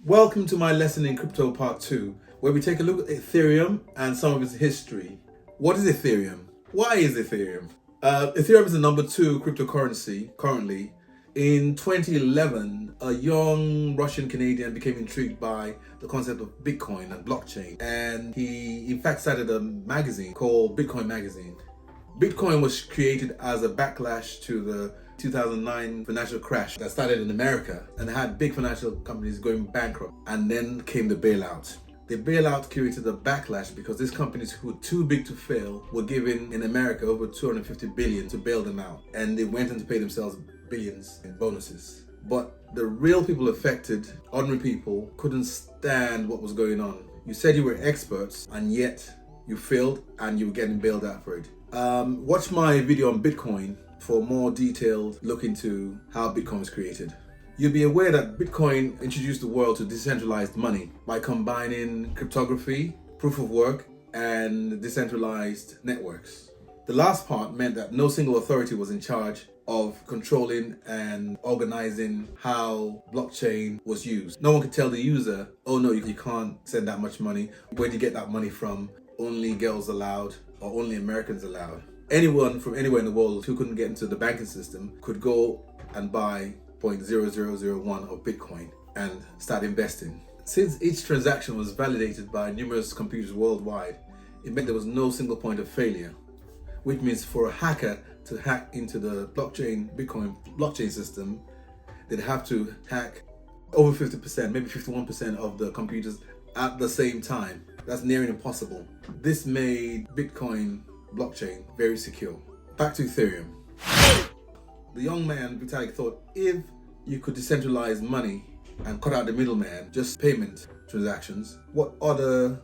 Welcome to my lesson in crypto part 2, where we take a look at Ethereum and some of its history. What is Ethereum? Why is Ethereum? Ethereum is the number 2 cryptocurrency currently. In 2011, a young Russian Canadian became intrigued by the concept of Bitcoin and blockchain, and he in fact started a magazine called Bitcoin Magazine. Bitcoin was created as a backlash to the 2009 financial crash that started in America and had big financial companies going bankrupt, and then came the bailout. The bailout created a backlash because these companies who were too big to fail were given in America over 250 billion to bail them out, and they went on to pay themselves billions in bonuses. But the real people affected, ordinary people, couldn't stand what was going on. You said you were experts and yet you failed and you were getting bailed out for it. Watch my video on Bitcoin for more detailed look into how Bitcoin was created. You'll be aware that Bitcoin introduced the world to decentralized money by combining cryptography, proof of work, and decentralized networks. The last part meant that no single authority was in charge of controlling and organizing how blockchain was used. No one could tell the user, oh no, you can't send that much money. Where do you get that money from? Only girls allowed, or only Americans allowed. Anyone from anywhere in the world who couldn't get into the banking system could go and buy 0.0001 of Bitcoin and start investing. Since each transaction was validated by numerous computers worldwide, it meant there was no single point of failure, which means for a hacker to hack into the Bitcoin blockchain system, they'd have to hack over 50%, maybe 51% of the computers at the same time. That's near impossible. This made Bitcoin blockchain very secure. Back to Ethereum. The young man Vitalik thought if you could decentralize money and cut out the middleman, just payment transactions, what other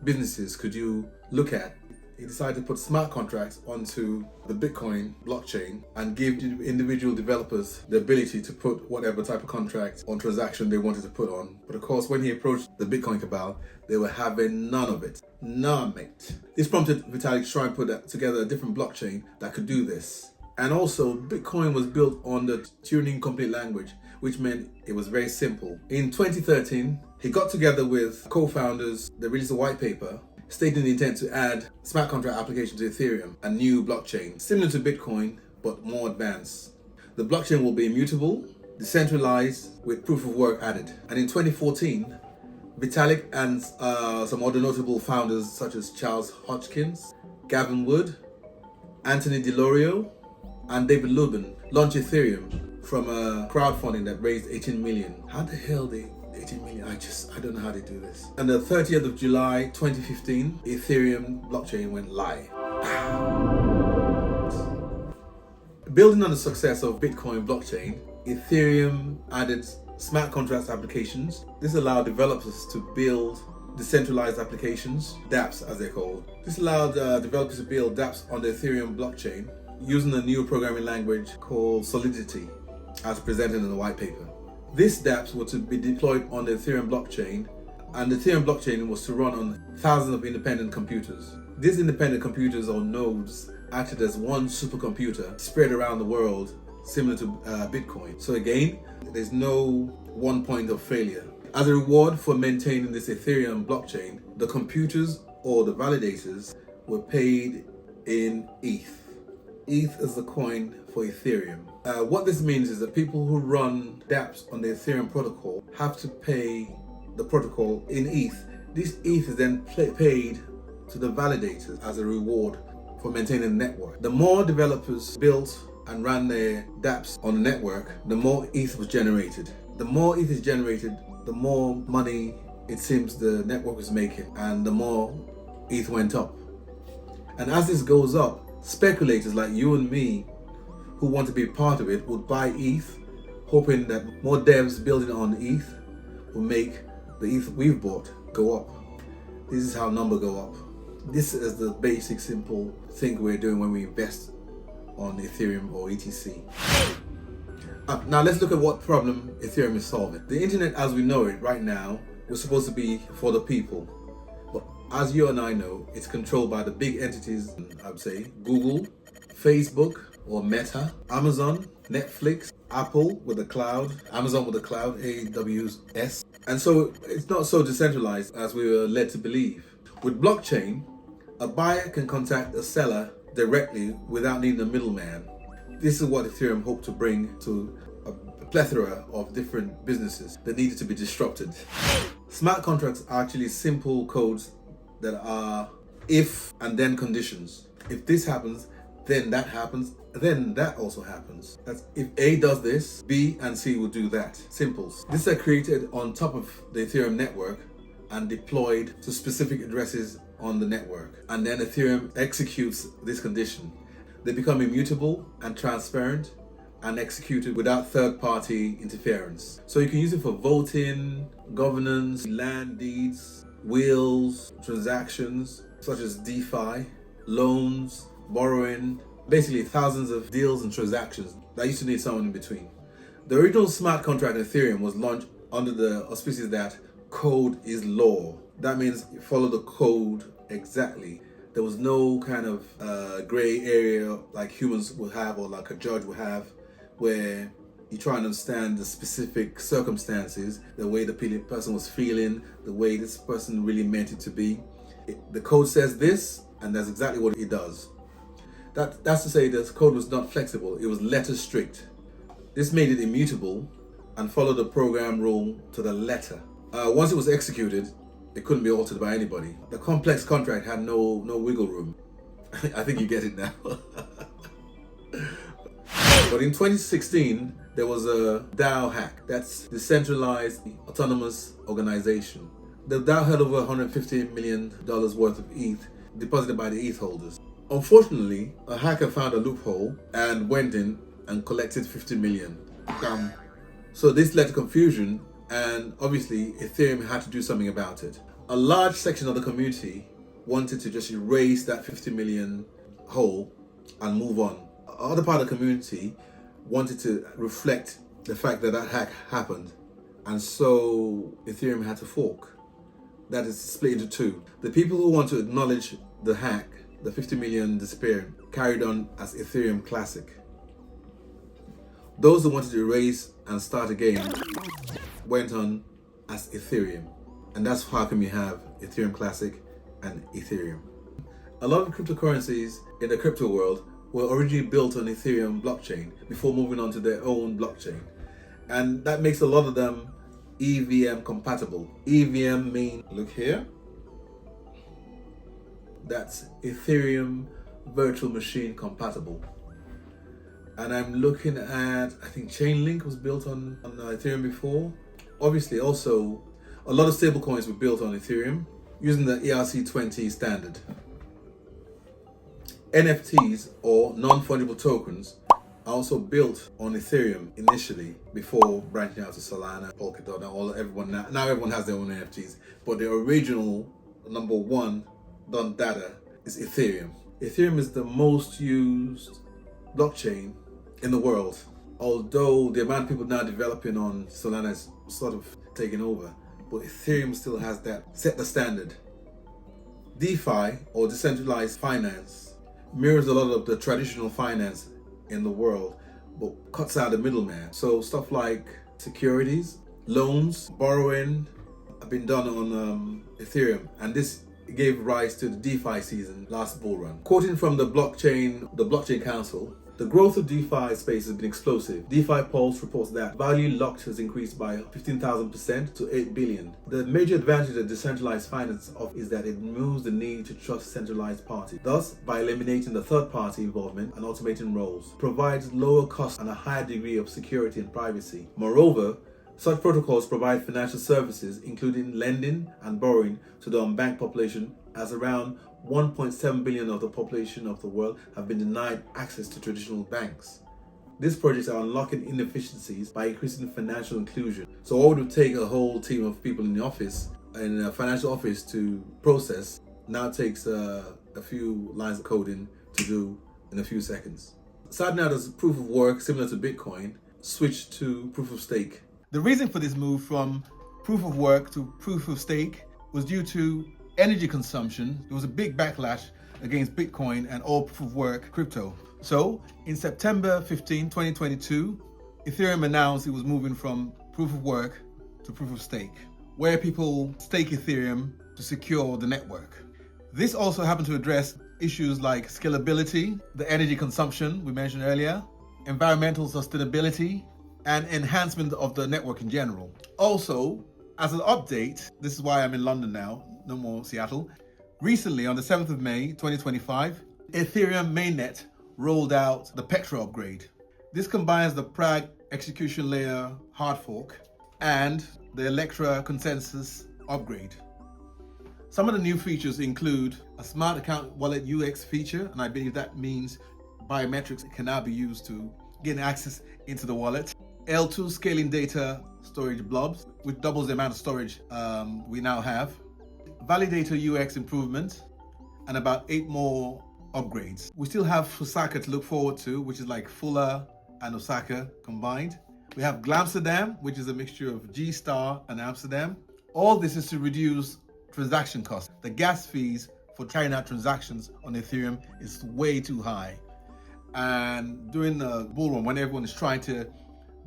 businesses could you look at? He decided to put smart contracts onto the Bitcoin blockchain and give individual developers the ability to put whatever type of contract or transaction they wanted to put on. But of course, when he approached the Bitcoin cabal, they were having none of it. None, mate. This prompted Vitalik to try and put together a different blockchain that could do this. And also, Bitcoin was built on the Turing Complete language, which meant it was very simple. In 2013, he got together with co-founders. They released a white paper stating the intent to add smart contract application to Ethereum, a new blockchain, similar to Bitcoin, but more advanced. The blockchain will be immutable, decentralized, with proof of work added. And in 2014, Vitalik and some other notable founders such as Charles Hoskinson, Gavin Wood, Anthony DeLorio, and David Lubin launched Ethereum from a crowdfunding that raised 18 million. How the hell they 18 million? I don't know how they do this. And the 30th of July 2015, Ethereum blockchain went live. Building on the success of Bitcoin blockchain, Ethereum added smart contracts applications. This allowed developers to build decentralized applications, Dapps as they're called. This allowed developers to build Dapps on the Ethereum blockchain using a new programming language called Solidity, as presented in the white paper. These Dapps were to be deployed on the Ethereum blockchain, and the Ethereum blockchain was to run on thousands of independent computers. These independent computers or nodes acted as one supercomputer spread around the world, similar to Bitcoin. So again, there's no one point of failure. As a reward for maintaining this Ethereum blockchain, the computers or the validators were paid in ETH. ETH is the coin for Ethereum. What this means is that people who run dApps on the Ethereum protocol have to pay the protocol in ETH. This ETH is then paid to the validators as a reward for maintaining the network. The more developers built and ran their dApps on the network, the more ETH was generated. The more ETH is generated, the more money it seems the network was making, and the more ETH went up. And as this goes up, speculators like you and me who want to be part of it would buy ETH, hoping that more devs building on ETH will make the ETH we've bought go up. This is how numbers go up. This is the basic simple thing we're doing when we invest on Ethereum or ETC. Now let's look at what problem Ethereum is solving. The internet as we know it right now was supposed to be for the people. But as you and I know, it's controlled by the big entities, I would say Google, Facebook, or Meta, Amazon, Netflix, Apple with the cloud, Amazon with the cloud, AWS. And so it's not so decentralized as we were led to believe. With blockchain, a buyer can contact a seller directly without needing a middleman. This is what Ethereum hoped to bring to a plethora of different businesses that needed to be disrupted. Smart contracts are actually simple codes that are if and then conditions. If this happens, then that happens, then that also happens. That's if A does this, B and C will do that. Simples. These are created on top of the Ethereum network and deployed to specific addresses on the network. And then Ethereum executes this condition. They become immutable and transparent and executed without third-party interference. So you can use it for voting, governance, land deeds, wills, transactions such as DeFi, loans, borrowing, basically thousands of deals and transactions that used to need someone in between. The original smart contract in Ethereum was launched under the auspices that code is law. That means you follow the code exactly. There was no kind of gray area like humans would have or like a judge would have, where you try and understand the specific circumstances, the way the person was feeling, the way this person really meant it to be. The code says this, and that's exactly what it does. That's to say the code was not flexible, it was letter strict. This made it immutable and followed the program rule to the letter. Once it was executed, it couldn't be altered by anybody. The complex contract had no wiggle room. I think you get it now. But in 2016, there was a DAO hack. That's Decentralized Autonomous Organization. The DAO had over $150 million worth of ETH deposited by the ETH holders. Unfortunately, a hacker found a loophole and went in and collected 50 million. So this led to confusion, and obviously Ethereum had to do something about it. A large section of the community wanted to just erase that 50 million hole and move on. Other part of the community wanted to reflect the fact that that hack happened, and so Ethereum had to fork. That is split into two. The people who want to acknowledge the hack, the 50 million disappearing, carried on as Ethereum Classic. Those who wanted to erase and start again went on as Ethereum. And that's how come you have Ethereum Classic and Ethereum. A lot of cryptocurrencies in the crypto world were originally built on Ethereum blockchain before moving on to their own blockchain. And that makes a lot of them EVM compatible. EVM mean, look here, that's Ethereum Virtual Machine compatible. And I'm looking at, I think Chainlink was built on Ethereum before. Obviously also, a lot of stablecoins were built on Ethereum using the ERC20 standard. NFTs, or non-fungible tokens, are also built on Ethereum initially before branching out to Solana, Polkadot, and now everyone has their own NFTs. But the original number one done data is Ethereum. Ethereum is the most used blockchain in the world, although the amount of people now developing on Solana is sort of taking over. But Ethereum still has that, set the standard. DeFi, or decentralized finance, mirrors a lot of the traditional finance in the world, but cuts out the middleman. So stuff like securities, loans, borrowing have been done on Ethereum, and this gave rise to the DeFi season last bull run. Quoting from the blockchain council, the growth of DeFi space has been explosive. DeFi Pulse reports that value locked has increased by 15,000% to 8 billion. The major advantage of decentralized finance is that it removes the need to trust centralized parties. Thus, by eliminating the third party involvement and automating roles, provides lower costs and a higher degree of security and privacy. Moreover, such protocols provide financial services, including lending and borrowing, to the unbanked population, as around 1.7 billion of the population of the world have been denied access to traditional banks. These projects are unlocking inefficiencies by increasing financial inclusion. So what would take a whole team of people in the office, in a financial office, to process, now takes a few lines of coding to do in a few seconds. Starting out as proof of work, similar to Bitcoin, switched to proof of stake. The reason for this move from proof of work to proof of stake was due to energy consumption, there was a big backlash against Bitcoin and all proof of work crypto. So in September 15, 2022, Ethereum announced it was moving from proof of work to proof of stake, where people stake Ethereum to secure the network. This also happened to address issues like scalability, the energy consumption we mentioned earlier, environmental sustainability, and enhancement of the network in general. Also, as an update, this is why I'm in London now, no more Seattle. Recently, on the 7th of May, 2025, Ethereum mainnet rolled out the Petra upgrade. This combines the Prague execution layer hard fork and the Electra consensus upgrade. Some of the new features include a smart account wallet UX feature, and I believe that means biometrics can now be used to gain access into the wallet. L2 scaling data storage blobs, which doubles the amount of storage we now have. Validator UX improvement, and about 8 more upgrades. We still have Osaka to look forward to, which is like Fuller and Osaka combined. We have Glamsterdam, which is a mixture of G-Star and Amsterdam. All this is to reduce transaction costs. The gas fees for trying out transactions on Ethereum is way too high. And during the bull run, when everyone is trying to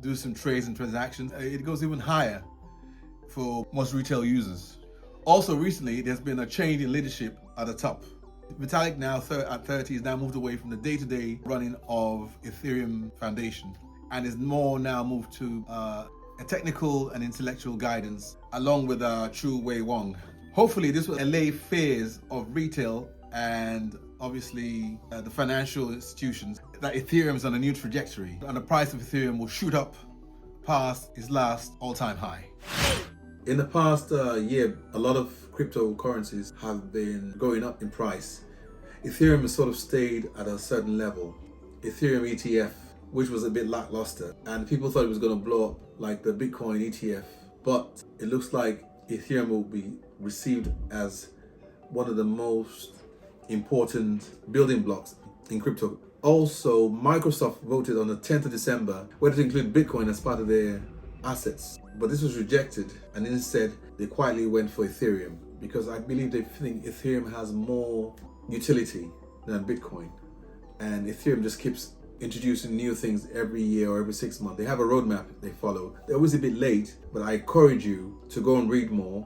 do some trades and transactions, it goes even higher for most retail users. Also recently, there's been a change in leadership at the top. Vitalik, now at 30, has now moved away from the day-to-day running of Ethereum Foundation and is more now moved to a technical and intellectual guidance along with Chu Wei Wang. Hopefully this will allay fears of retail and obviously the financial institutions that Ethereum is on a new trajectory and the price of Ethereum will shoot up past its last all-time high. In the past year, a lot of cryptocurrencies have been going up in price. Ethereum has sort of stayed at a certain level. Ethereum ETF, which was a bit lackluster, and people thought it was going to blow up like the Bitcoin ETF, but it looks like Ethereum will be received as one of the most important building blocks in crypto. Also, Microsoft voted on the 10th of December whether to include Bitcoin as part of their assets, but this was rejected, and instead they quietly went for Ethereum because I believe they think Ethereum has more utility than Bitcoin, and Ethereum just keeps introducing new things every year or every 6 months. They have a roadmap they follow. They're always a bit late, but I encourage you to go and read more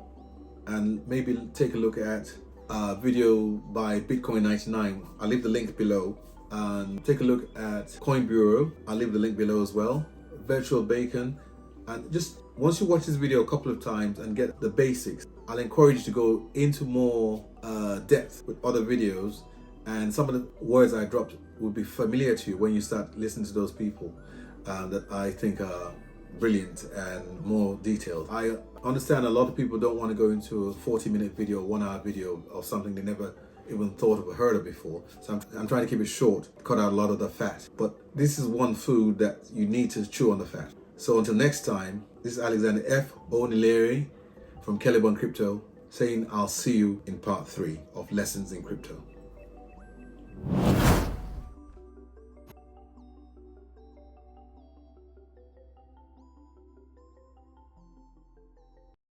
and maybe take a look at a video by Bitcoin 99. I'll leave the link below, and take a look at Coin Bureau. I'll leave the link below as well. Virtual Bacon. And just once you watch this video a couple of times and get the basics, I'll encourage you to go into more depth with other videos, and some of the words I dropped will be familiar to you when you start listening to those people that I think are brilliant and more detailed. I understand a lot of people don't want to go into a 40-minute video, 1-hour video of something they never even thought of or heard of before. So I'm trying to keep it short, cut out a lot of the fat. But this is one food that you need to chew on the fat. So until next time, this is Alexander F. Onileri from Caliban Crypto saying I'll see you in part 3 of Lessons in Crypto.